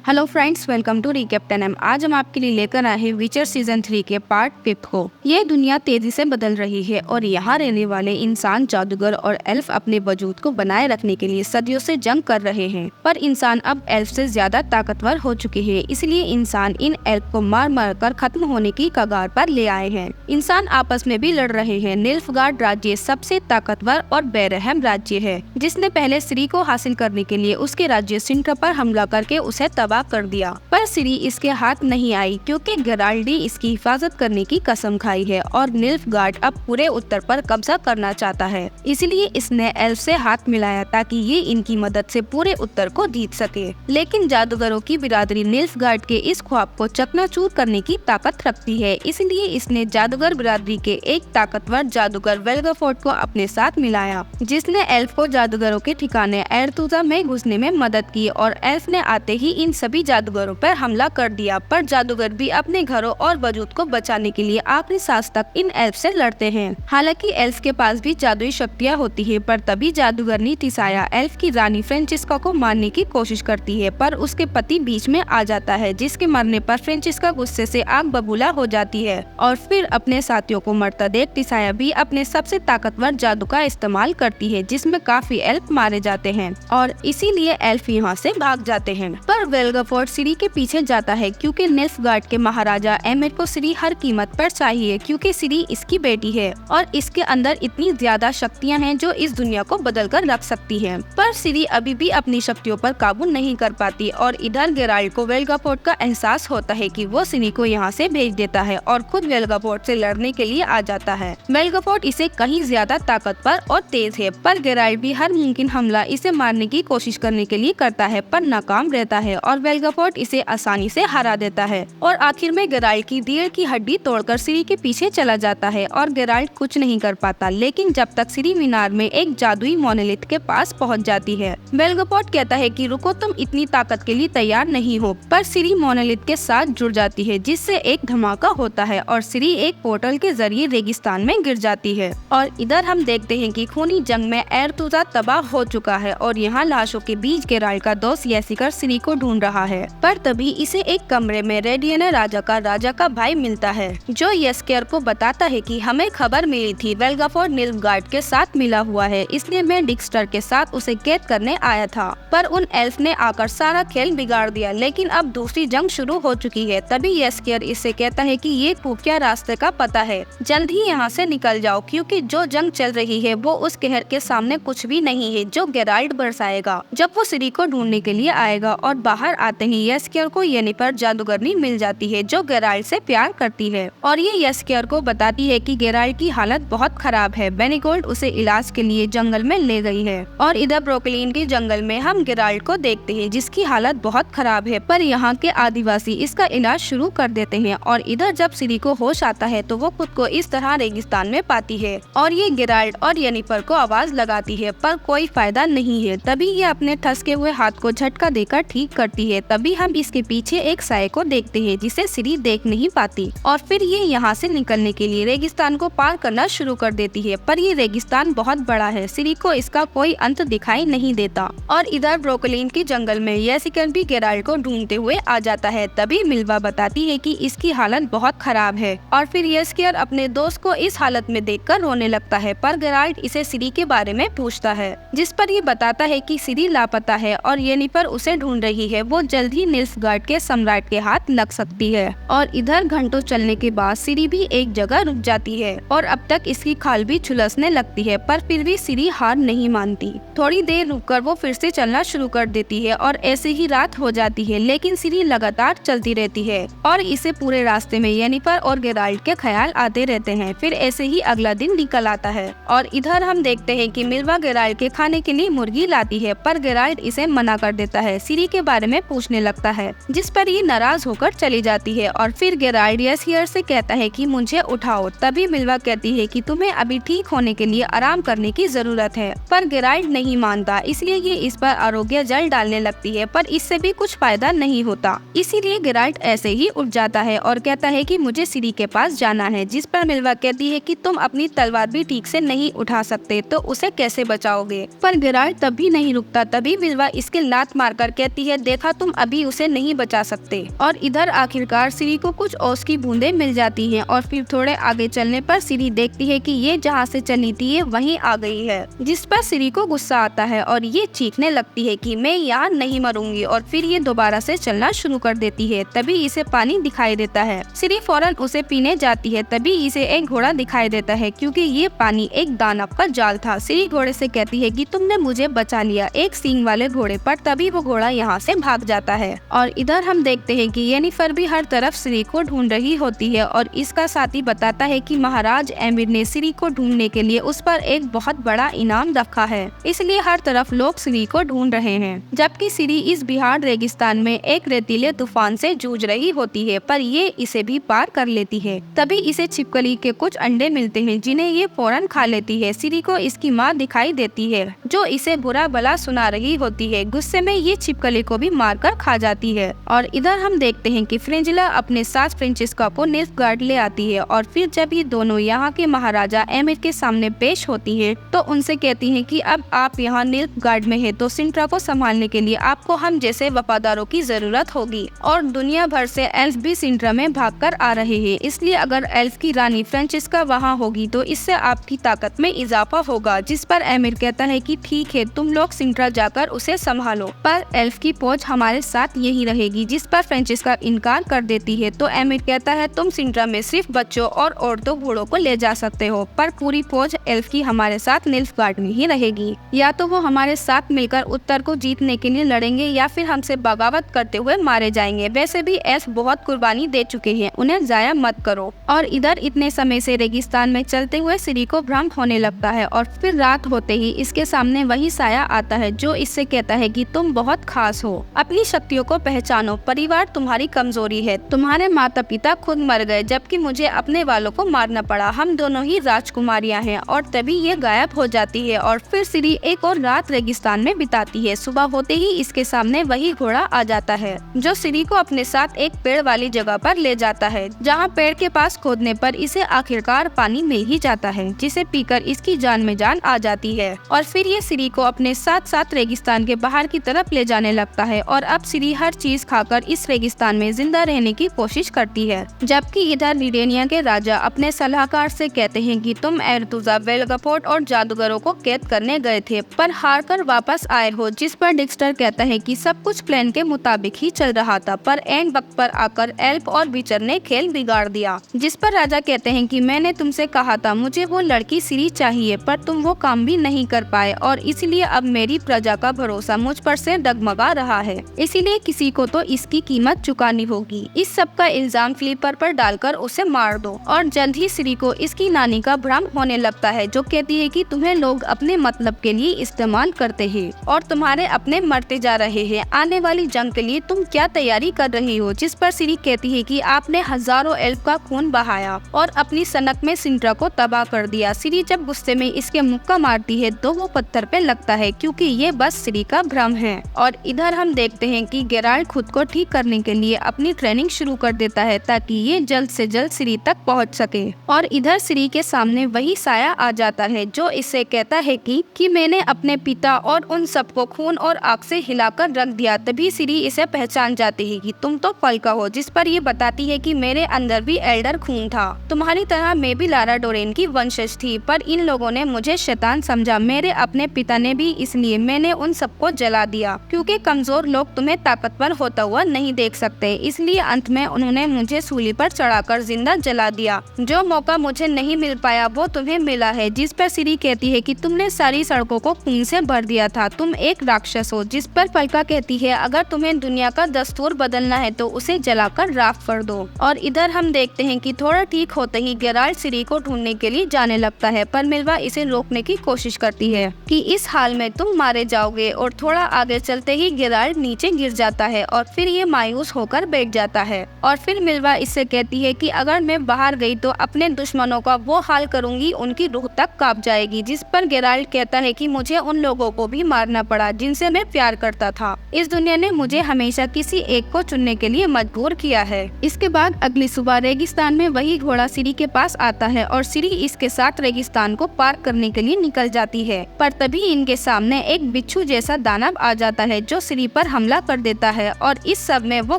Hello friends, welcome to रिकैप्टन एम। आज हम आपके लिए लेकर आए हैं विचर सीजन 3 के पार्ट 5 को। ये दुनिया तेजी से बदल रही है और यहाँ रहने वाले इंसान, जादूगर और एल्फ अपने वजूद को बनाए रखने के लिए सदियों से जंग कर रहे हैं। पर इंसान अब एल्फ से ज्यादा ताकतवर हो चुके हैं, इसलिए इंसान इन एल्फ को मार मार कर खत्म होने की कगार पर ले आए हैं। इंसान आपस में भी लड़ रहे हैं। निल्फगार्ड राज्य सबसे ताकतवर और बेरहम राज्य है, जिसने पहले सिरी को हासिल करने के लिए उसके राज्य सिंट्रा पर हमला करके उसे तबाह कर दिया। पर सिरी इसके हाथ नहीं आई, क्योंकि गेराल्डी इसकी हिफाजत करने की कसम खाई है और निल्फगार्ड अब पूरे उत्तर पर कब्जा करना चाहता है। इसलिए इसने एल्फ से हाथ मिलाया ताकि ये इनकी मदद से पूरे उत्तर को जीत सके। लेकिन जादूगरों की बिरादरी निल्फगार्ड के इस ख्वाब को चकनाचूर करने की ताकत रखती है, इसलिए इसने जादूगर बिरादरी के एक ताकतवर जादूगर वेल्गाफोर्ड को अपने साथ मिलाया, जिसने एल्फ को जादूगरों के ठिकाने एरतुजा में घुसने में मदद की और एल्फ ने आते ही इन सभी जादूगरों पर हमला कर दिया। पर जादूगर भी अपने घरों और वजूद को बचाने के लिए आखिरी सांस तक इन एल्फ से लड़ते हैं। हालांकि एल्फ के पास भी जादुई शक्तियां होती है, पर तभी जादूगरनी तिसाया एल्फ की रानी फ्रेंचिस्का को मारने की कोशिश करती है, पर उसके पति बीच में आ जाता है, जिसके मरने पर फ्रेंचिस्का गुस्से से आग बबूला हो जाती है और फिर अपने साथियों को मरता देख तिसाया भी अपने सबसे ताकतवर जादू का इस्तेमाल करती है, जिसमें काफी एल्फ मारे जाते हैं और इसीलिए एल्फ यहाँ से भाग जाते हैं। पर वेल्गाफोर्ड सिरी के पीछे जाता है, क्योंकि निल्फगार्ड के महाराजा एमिर को सिरी हर कीमत पर चाहिए, क्योंकि सिरी इसकी बेटी है और इसके अंदर इतनी ज्यादा शक्तियां हैं जो इस दुनिया को बदल कर रख सकती है। पर सिरी अभी भी अपनी शक्तियों पर काबू नहीं कर पाती और इधर गेराल्ड को वेल्गाफोर्ड का एहसास होता है कि वो सिरी को यहाँ से भेज देता है और खुद वेल्गाफोर्ड से लड़ने के लिए आ जाता है। वेल्गाफोर्ड इसे कहीं ज्यादा ताकतवर और तेज है, पर गेराल्ड भी हर मुमकिन हमला इसे मारने की कोशिश करने के लिए करता है, पर नाकाम रहता है और वेल्गाफोर्ड इसे आसानी से हरा देता है और आखिर में गेराल्ड की रीढ़ की हड्डी तोड़कर सिरी के पीछे चला जाता है और गेराल्ड कुछ नहीं कर पाता। लेकिन जब तक सिरी मीनार में एक जादुई मोनोलिथ के पास पहुंच जाती है, वेल्गाफोर्ड कहता है कि रुको, तुम इतनी ताकत के लिए तैयार नहीं हो। पर सिरी मोनोलिथ के साथ जुड़ जाती है, जिससे एक धमाका होता है और सिरी एक पोर्टल के जरिए रेगिस्तान में गिर जाती है। और इधर हम देखते हैं कि खूनी जंग में एरतुजा तबाह हो चुका है और यहाँ लाशों के बीच गेराल्ड का दोस्त येसिकर सिरी को ढूंढ रहा है। पर तभी इसे एक कमरे में रेडियन राजा का भाई मिलता है, जो येस्केर को बताता है कि हमें खबर मिली थी वेल्गाफोर्ड निल्फगार्ड के साथ मिला हुआ है, इसलिए मैं डिक्स्टर के साथ उसे कैद करने आया था। पर उन एल्फ ने आकर सारा खेल बिगाड़ दिया। लेकिन अब दूसरी जंग शुरू हो चुकी है। तभी येस्केर इससे कहता है कि ये खुफिया रास्ते का पता है, जल्द ही यहाँ से निकल जाओ, क्योंकि जो जंग चल रही है वो उस कहर के सामने कुछ भी नहीं है जो गेराल्ड बरसाएगा जब वो सिरी को ढूंढने के लिए आएगा। और बाहर आते ही येस्केर को येनिफर जादूगरनी मिल जाती है, जो गेराल्ड से प्यार करती है और ये येस्केर को बताती है कि गेराल्ड की हालत बहुत खराब है। बेनीगोल्ड उसे इलाज के लिए जंगल में ले गई है। और इधर ब्रोकलिन के जंगल में हम गेराल्ड को देखते हैं, जिसकी हालत बहुत खराब है, पर यहाँ के आदिवासी इसका इलाज शुरू कर देते हैं। और इधर जब सिरी को होश आता है तो वो खुद को इस तरह रेगिस्तान में पाती है और ये गेराल्ड और येनिफर को आवाज लगाती है, पर कोई फायदा नहीं है। तभी ये अपने ठसके हुए हाथ को झटका देकर ठीक करती है। तभी हम इसके पीछे एक साये को देखते हैं, जिसे सिरी देख नहीं पाती और फिर ये यहाँ से निकलने के लिए रेगिस्तान को पार करना शुरू कर देती है। पर ये रेगिस्तान बहुत बड़ा है, सिरी को इसका कोई अंत दिखाई नहीं देता। और इधर ब्रोकलिन के जंगल में येसिकर भी गेराल्ड को ढूंढते हुए आ जाता है। तभी मिल्वा बताती है कि इसकी हालत बहुत खराब है और फिर येसिकर अपने दोस्त को इस हालत में देखकर रोने लगता है। पर गेराल्ड इसे सिरी के बारे में पूछता है, जिस पर ये बताता है कि सिरी लापता है और येनिफर उसे ढूंढ रही है। वो जल्द ही निल्फगार्ड के सम्राट के हाथ लग सकती है। और इधर घंटों चलने के बाद सिरी भी एक जगह रुक जाती है और अब तक इसकी खाल भी झुलसने लगती है, पर फिर भी सिरी हार नहीं मानती। थोड़ी देर रुककर वो फिर से चलना शुरू कर देती है और ऐसे ही रात हो जाती है। लेकिन सिरी लगातार चलती रहती है और इसे पूरे रास्ते में येनिफर और गेराल्ड के ख्याल आते रहते हैं। फिर ऐसे ही अगला दिन निकल आता है और इधर हम देखते हैं कि मिल्वा गेराल्ड के खाने के लिए मुर्गी लाती है, पर गेराल्ड इसे मना कर देता है। सिरी के बारे में पूछने लगता है, जिस पर ये नाराज होकर चली जाती है और फिर गेराल्ड येसिकर से कहता है कि मुझे उठाओ। तभी मिल्वा कहती है कि तुम्हें अभी ठीक होने के लिए आराम करने की जरूरत है, पर गेराल्ड नहीं मानता, इसलिए ये इस पर आरोग्य जल डालने लगती है, पर इससे भी कुछ फायदा नहीं होता। इसीलिए गेराल्ड ऐसे ही उठ जाता है और कहता है कि मुझे सिरी के पास जाना है, जिस पर मिल्वा कहती है कि तुम अपनी तलवार भी ठीक से नहीं उठा सकते तो उसे कैसे बचाओगे। पर गेराल्ड तब भी नहीं रुकता। तभी मिल्वा इसके लात मारकर कहती है, देखा जहाँ तुम अभी उसे नहीं बचा सकते। और इधर आखिरकार सिरी को कुछ ओस की बूंदें मिल जाती हैं और फिर थोड़े आगे चलने पर सिरी देखती है कि ये जहाँ से चली थी ये वहीं आ गई है, जिस पर सिरी को गुस्सा आता है और ये चीखने लगती है कि मैं यहाँ नहीं मरूंगी, और फिर ये दोबारा से चलना शुरू कर देती है। तभी इसे पानी दिखाई देता है। सिरी फौरन उसे पीने जाती है। तभी इसे एक घोड़ा दिखाई देता है, क्योंकि ये पानी एक दानव का जाल था। सिरी घोड़े से कहती है कि तुमने मुझे बचा लिया, एक सींग वाले घोड़े पर। तभी वो घोड़ा यहाँ से भाग जाता है। और इधर हम देखते हैं कि येनिफर भी हर तरफ सिरी को ढूंढ रही होती है और इसका साथी बताता है कि महाराज एमिर ने सिरी को ढूंढने के लिए उस पर एक बहुत बड़ा इनाम रखा है, इसलिए हर तरफ लोग सिरी को ढूंढ रहे हैं। जबकि सिरी इस बिहार रेगिस्तान में एक रेतीले तूफान से जूझ रही होती है, पर ये इसे भी पार कर लेती है। तभी इसे छिपकली के कुछ अंडे मिलते हैं, जिन्हें ये फौरन खा लेती है। सिरी को इसकी माँ दिखाई देती है, जो इसे बुरा भला सुना रही होती है। गुस्से में ये छिपकली को भी मारकर खा जाती है। और इधर हम देखते हैं कि फ्रिंजिला अपने साथ फ्रेंचिस्का को निल्फगार्ड ले आती है। और फिर जब ये दोनों यहाँ के महाराजा एमिर के सामने पेश होती है, तो उनसे कहती हैं कि अब आप यहाँ निल्फगार्ड में है, तो सिंट्रा को संभालने के लिए आपको हम जैसे वफादारों की जरूरत होगी। और दुनिया भर से एल्फ भी सिंट्रा में भागकर आ रहे हैं, इसलिए अगर एल्फ की रानी फ्रेंचिस्का वहाँ होगी तो इससे आपकी ताकत में इजाफा होगा। जिस पर एमिर कहता है कि ठीक है, तुम लोग सिंट्रा जाकर उसे संभालो, पर एल्फ की फौज हमारे साथ यही रहेगी। जिस पर फ्रेंचिस्का इनकार कर देती है। तो एमिर कहता है तुम सिंट्रा में सिर्फ बच्चों और औरतों बूढ़ों को ले जा सकते हो, पर पूरी फौज एल्फ की हमारे साथ निल्फगार्ड में ही रहेगी। या तो वो हमारे साथ मिलकर उत्तर को जीतने के लिए लड़ेंगे या फिर हमसे बगावत करते हुए मारे जाएंगे। वैसे भी एल्फ बहुत कुर्बानी दे चुके हैं, उन्हें जाया मत करो। और इधर इतने समय से रेगिस्तान में चलते हुए सिरी को भ्रम होने लगता है और फिर रात होते ही इसके सामने वही साया आता है, जो इससे कहता है कि तुम बहुत खास हो, अपनी शक्तियों को पहचानो, परिवार तुम्हारी कमजोरी है, तुम्हारे माता पिता खुद मर गए जबकि मुझे अपने वालों को मारना पड़ा, हम दोनों ही राजकुमारियां हैं। और तभी ये गायब हो जाती है और फिर सिरी एक और रात रेगिस्तान में बिताती है। सुबह होते ही इसके सामने वही घोड़ा आ जाता है, जो सिरी को अपने साथ एक पेड़ वाली जगह पर ले जाता है, जहाँ पेड़ के पास खोदने पर इसे आखिरकार पानी मिल ही जाता है, जिसे पीकर इसकी जान में जान आ जाती है। और फिर ये सिरी को अपने साथ साथ रेगिस्तान के बाहर की तरफ ले जाने लगता है। और अब सिरी हर चीज खाकर इस रेगिस्तान में जिंदा रहने की कोशिश करती है। जबकि इधर लिडेनिया के राजा अपने सलाहकार से कहते हैं कि तुम एरतुजा, वेलगफोर्ट और जादूगरों को कैद करने गए थे, पर हार कर वापस आए हो। जिस पर डिक्स्टर कहता है कि सब कुछ प्लान के मुताबिक ही चल रहा था, पर एंड वक्त पर आकर एल्फ और विचर ने खेल बिगाड़ दिया। जिस पर राजा कहते हैं कि मैंने तुमसे कहा था मुझे वो लड़की सिरी चाहिए, पर तुम वो काम भी नहीं कर पाए, और इसलिए अब मेरी प्रजा का भरोसा मुझ पर से डगमगा रहा है, इसीलिए किसी को तो इसकी कीमत चुकानी होगी। इस सब का इल्जाम फ्लीपर पर डालकर उसे मार दो। और जल्द ही सिरी को इसकी नानी का भ्रम होने लगता है, जो कहती है कि तुम्हें लोग अपने मतलब के लिए इस्तेमाल करते हैं और तुम्हारे अपने मरते जा रहे हैं। आने वाली जंग के लिए तुम क्या तैयारी कर रही हो? जिस पर सिरी कहती है कि आपने हजारों एल्फ का खून बहाया और अपनी सनक में सिंट्रा को तबाह कर दिया। सिरी जब गुस्से में इसके मुक्का मारती है तो वो पत्थर पे लगता है, क्योंकि ये बस सिरी का भ्रम है। और इधर हम देखते हैं कि गेराल्ड खुद को ठीक करने के लिए अपनी ट्रेनिंग शुरू कर देता है, ताकि ये जल्द से जल्द सिरी तक पहुंच सके। और इधर सिरी के सामने वही साया आ जाता है, जो इससे कहता है कि मैंने अपने पिता और उन सबको खून और आग से हिलाकर रख दिया। तभी सिरी इसे पहचान जाती है कि तुम तो फल्का हो। जिस पर ये बताती है कि मेरे अंदर भी एल्डर खून था, तुम्हारी तरह मैं भी लारा डोरेन की वंशज थी, पर इन लोगों ने मुझे शैतान समझा। मेरे अपने पिता ने भी, इसलिए मैंने उन सबको जला दिया, क्योंकि कमजोर लोग तुम्हें ताकतवर होता हुआ नहीं देख सकते, इसलिए अंत में उन्होंने मुझे सूली पर चढ़ाकर जिंदा जला दिया। जो मौका मुझे नहीं मिल पाया वो तुम्हें मिला है। जिस पर सिरी कहती है कि तुमने सारी सड़कों को खून से भर दिया था, तुम एक राक्षस हो। जिस पर फल्का कहती है अगर तुम्हें दुनिया का दस्तूर बदलना है तो उसे जलाकर राख कर दो। और इधर हम देखते हैं कि थोड़ा ठीक होते ही गेराल्ड सिरी को ढूंढने के लिए जाने लगता है, पर मिल्वा इसे रोकने की कोशिश करती है कि इस हाल में तुम मारे जाओगे। और थोड़ा आगे चलते ही गेराल्ड नीचे गिर जाता है और फिर ये मायूस होकर बैठ जाता है। और फिर मिल्वा इससे कहती है कि अगर मैं बाहर गई तो अपने दुश्मनों का वो हाल करूंगी, उनकी रूह तक कांप जाएगी। जिस पर गेराल्ड कहता है कि मुझे उन लोगों को भी मारना पड़ा जिनसे मैं प्यार करता था। इस दुनिया ने मुझे हमेशा किसी एक को चुनने के लिए मजबूर किया है। इसके बाद अगली सुबह रेगिस्तान में वही घोड़ा सिरी के पास आता है और सिरी इसके साथ रेगिस्तान को पार करने के लिए निकल जाती है, पर तभी इनके सामने एक बिच्छू जैसा दानव आ जाता है, जो सिरी पर हमला कर देता है और इस सब में वो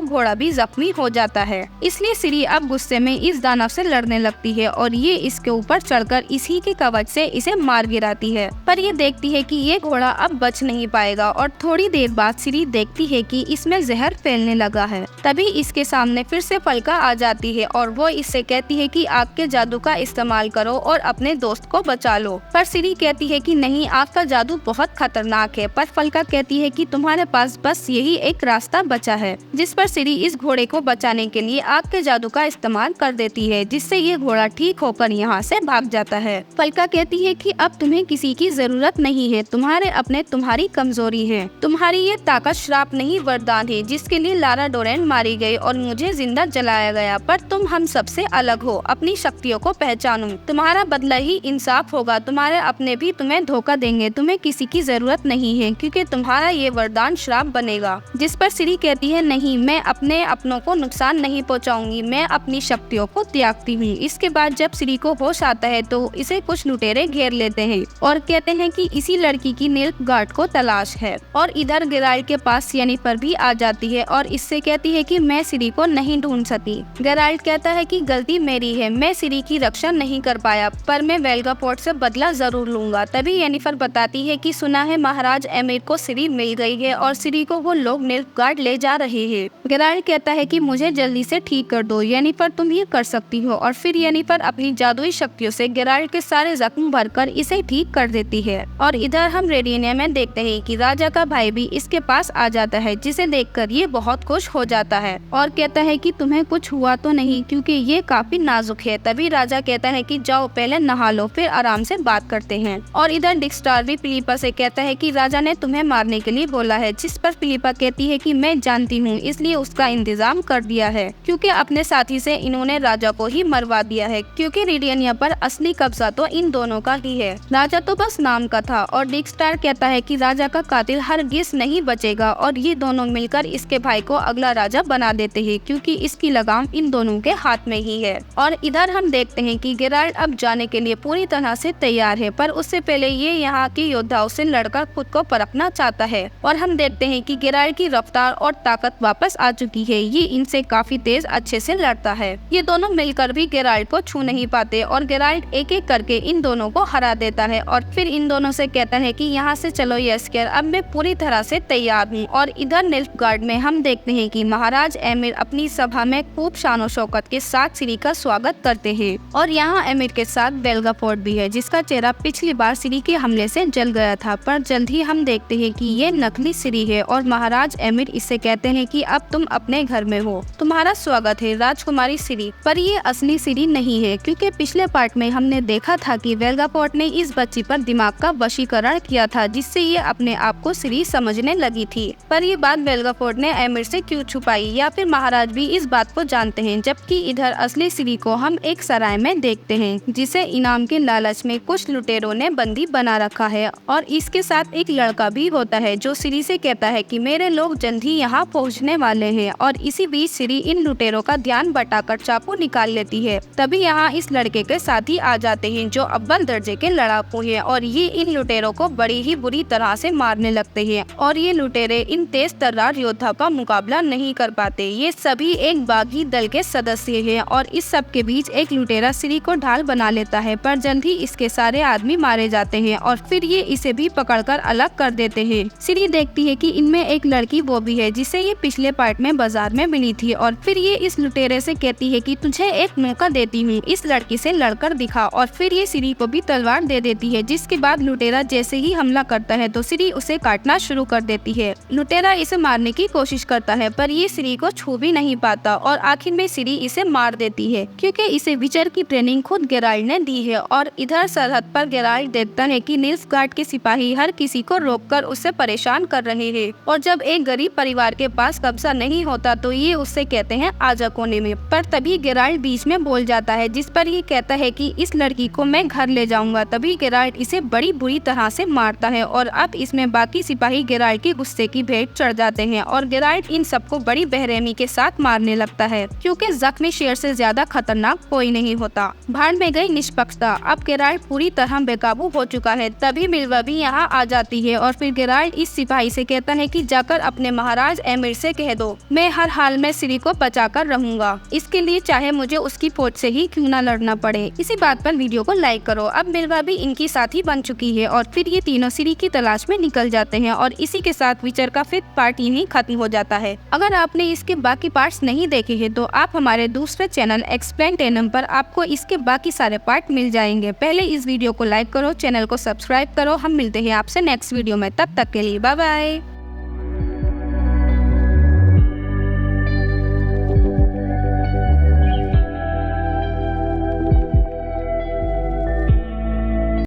घोड़ा भी जख्मी हो जाता है। इसलिए सिरी अब गुस्से में इस दानव से लड़ने लगती है और ये इसके ऊपर चढ़कर इसी के कवच से इसे मार गिराती है। पर ये देखती है कि ये घोड़ा अब बच नहीं पाएगा और थोड़ी देर बाद सिरी देखती है कि इसमें जहर फैलने लगा है। तभी इसके सामने फिर से फलका आ जाती है और वो इससे कहती है कि आग के जादू का इस्तेमाल करो और अपने दोस्त को बचा लो। पर सिरी कहती है कि नहीं, आग का जादू बहुत खतरनाक है। पर फलका कहती है कि तुम्हारे पास बस यही एक रास्ता बचा है, जिस पर सिरी इस घोड़े को बचाने के लिए आग के जादू का इस्तेमाल कर देती है, जिससे ये घोड़ा ठीक होकर यहाँ से भाग जाता है। फलका कहती है कि अब तुम्हें किसी की जरूरत नहीं है, तुम्हारे अपने तुम्हारी कमजोरी है। तुम्हारी ये ताकत श्राप नहीं वरदान है, जिसके लिए लारा डोरेन मारी गई और मुझे जिंदा जलाया गया। पर तुम हम सबसे अलग हो, अपनी शक्तियों को पहचानो, तुम्हारा बदला ही इंसाफ होगा। तुम्हारे अपने भी तुम्हें धोखा देंगे, तुम्हें किसी की जरूरत नहीं है क्योंकि तुम्हारा ये वरदान श्राप बनेगा। जिस पर सिरी कहती है नहीं, मैं अपने अपनों को नुकसान नहीं पहुंचाऊंगी, मैं अपनी शक्तियों को त्यागती हूँ। इसके बाद जब सिरी को होश आता है तो इसे कुछ लुटेरे घेर लेते हैं और कहते हैं कि इसी लड़की की नीलगार्ड को तलाश है। और इधर गेराल्ड के पास येनिफर भी आ जाती है और इससे कहती है कि मैं सिरी को नहीं ढूंढ सकी। गेराल्ड कहता है कि गलती मेरी है, मैं सिरी की रक्षा नहीं कर पाया, पर मैं वेल्गापोर्ट से बदला जरूर लूंगा। तभी येनिफर बताती है कि सुना है महाराज एमिर को सिरी मिल गई है और सिरी को वो लोग नीलगार्ड ले जा रहे हैं। गेराल्ड कहता है कि मुझे जल्दी से ठीक कर दो येनिफर, तुम ये कर सकती हो। और फिर येनिफर अपनी जादुई शक्तियों से गेराल्ड के सारे जख्म भरकर इसे ठीक कर देती है। और इधर हम रेडियनिया में देखते हैं कि राजा का भाई भी इसके पास आ जाता है, जिसे देखकर ये बहुत खुश हो जाता है और कहता है कि तुम्हें कुछ हुआ तो नहीं, क्योंकि ये काफी नाजुक है। तभी राजा कहता है कि जाओ पहले नहा लो, फिर आराम से बात करते हैं। और इधर डिक्स्टार भी फिलिपा से कहता है कि राजा ने तुम्हें मारने के लिए बोला है, जिस पर फिलिपा कहती है कि मैं जानती हूँ, इसलिए उसका इंतजाम कर दिया है, क्योंकि अपने साथी से इन्होंने राजा को ही मरवा दिया है, क्योंकि रेडियनिया पर असली कब्जा तो इन दोनों का ही है, राजा तो बस नाम का था। और डिक्स्टार कहता है कि राजा का कातिल हरगिज नहीं बचेगा और ये दोनों मिलकर इसके भाई को अगला राजा बना देते हैं, क्योंकि इसकी लगाम इन दोनों के हाथ में ही है। और इधर हम देखते हैं कि गेराल्ड अब जाने के लिए पूरी तरह से तैयार है, पर उससे पहले ये यहाँ के योद्धाओं से लड़कर खुद को परखना चाहता है। और हम देखते हैं कि गेराल्ड की रफ्तार और ताकत वापस आ चुकी है, ये इनसे काफी तेज अच्छे से लड़ता है। ये दोनों मिलकर भी गेराल्ड को छू नहीं पाते और गेराल्ड एक एक करके इन दोनों को हरा देता है और फिर इन दोनों से कहता है कि यहाँ से चलो येस्केर, अब मैं पूरी तरह से तैयार हूँ। और इधर नीलगार्ड में हम देखते हैं कि महाराज एमिर अपनी सभा में खूब शानो शौकत के साथ सिरी का स्वागत करते हैं। और यहाँ एमिर के साथ वेल्गापोर्ट भी है, जिसका चेहरा पिछली बार सिरी के हमले से जल गया था, पर जल्द ही हम देखते हैं कि ये नकली सिरी है। और महाराज एमिर इससे कहते हैं कि अब तुम अपने घर में हो, तुम्हारा स्वागत है राजकुमारी सिरी। पर ये असली सिरी नहीं है, क्योंकि पिछले पार्ट में हमने देखा था कि वेल्गापोर्ट ने इस बच्ची पर दिमाग का वशीकरण किया था, जिससे ये अपने आप को सिरी समझने लगी थी। पर ये बात वेल्गापोर्ट ने एमिर से क्यों छुपाई, या फिर महाराज भी इस बात को जानते हैं। जबकि इधर असली सिरी को हम एक सराय में देखते हैं, जिसे इनाम के लालच में कुछ लुटेरों ने बंदी बना रखा है। और इसके साथ एक लड़का भी होता है जो सिरी से कहता है कि मेरे लोग जल्द ही यहाँ पहुँचने वाले हैं। और इसी बीच सिरी इन लुटेरों का ध्यान बटाकर चाकू निकाल लेती है। तभी यहाँ इस लड़के के साथी आ जाते हैं जो अव्वल दर्जे के लड़ाकू हैं और ये इन लुटेरों को बड़ी ही बुरी तरह से मारने लगते हैं। और ये लुटेरे इन तेज तर्रार योद्धा का मुकाबला नहीं कर पाते। ये सभी एक बागी दल के सदस्य हैं और इस सब के बीच एक लुटेरा सिरी को ढाल बना लेता है, पर जल्द ही इसके सारे आदमी मारे जाते हैं और फिर ये इसे भी पकड़कर अलग कर देते हैं। सिरी देखती है कि इनमें एक लड़की वो भी है जिसे ये पिछले पार्ट में बाजार में मिली थी और फिर ये इस लुटेरे से कहती है कि तुझे एक मौका देती हूँ, इस लड़की से लड़कर दिखा। और फिर ये सिरी को भी तलवार दे देती है, जिसके बाद लुटेरा जैसे ही हमला करता है तो सिरी उसे काटना शुरू कर देती है। लुटेरा इसे मारने की कोशिश करता है, पर ये सिरी को छू भी नहीं पाता और आखिर में सिरी इसे मार देती है, क्योंकि इसे विचर की ट्रेनिंग खुद गेराल्ड ने दी है। और इधर सरहद पर गेराल्ड देखता है कि नील्फगार्ड के सिपाही हर किसी को रोककर उससे परेशान कर रहे हैं और जब एक गरीब परिवार के पास कब्जा नहीं होता तो ये उससे कहते हैं आजा कोने में। पर तभी गेराल्ड बीच में बोल जाता है, जिस पर ये कहता है कि इस लड़की को मैं घर ले जाऊंगा। तभी गेराल्ड इसे बड़ी बुरी तरह से मारता है और अब इसमें बाकी सिपाही गेराल्ड के गुस्से की भेंट चढ़ जाते हैं और गेराल्ड इन सबको बड़ी बेरहमी के साथ मारने लगता है, क्योंकि जख्मी शेर से ज्यादा खतरनाक कोई नहीं होता। भाड़ में गई निष्पक्षता, अब गेराल्ड पूरी तरह बेकाबू हो चुका है। तभी मिल्वा भी यहाँ आ जाती है और फिर गेराल्ड इस सिपाही से कहता है कि जाकर अपने महाराज एमिर से कह दो, मैं हर हाल में सिरी को बचाकर रहूंगा, इसके लिए चाहे मुझे उसकी फौज से ही क्यों न लड़ना पड़े। इसी बात पर वीडियो को लाइक करो। अब मिल्वा भी इनकी साथी बन चुकी है और फिर ये तीनों सिरी की तलाश में निकल जाते हैं और इसी के साथ विचर का 5th पार्ट यहीं खत्म हो जाता है। अगर आपने इसके बाकी पार्ट्स नहीं देखे हैं तो आप हमारे दूसरे चैनल एक्सप्लेन टेनम पर आपको इसके बाकी सारे पार्ट मिल जाएंगे। पहले इस वीडियो को लाइक करो, चैनल को सब्सक्राइब करो। हम मिलते हैं आपसे नेक्स्ट वीडियो में, तब तक के लिए बाय बाय।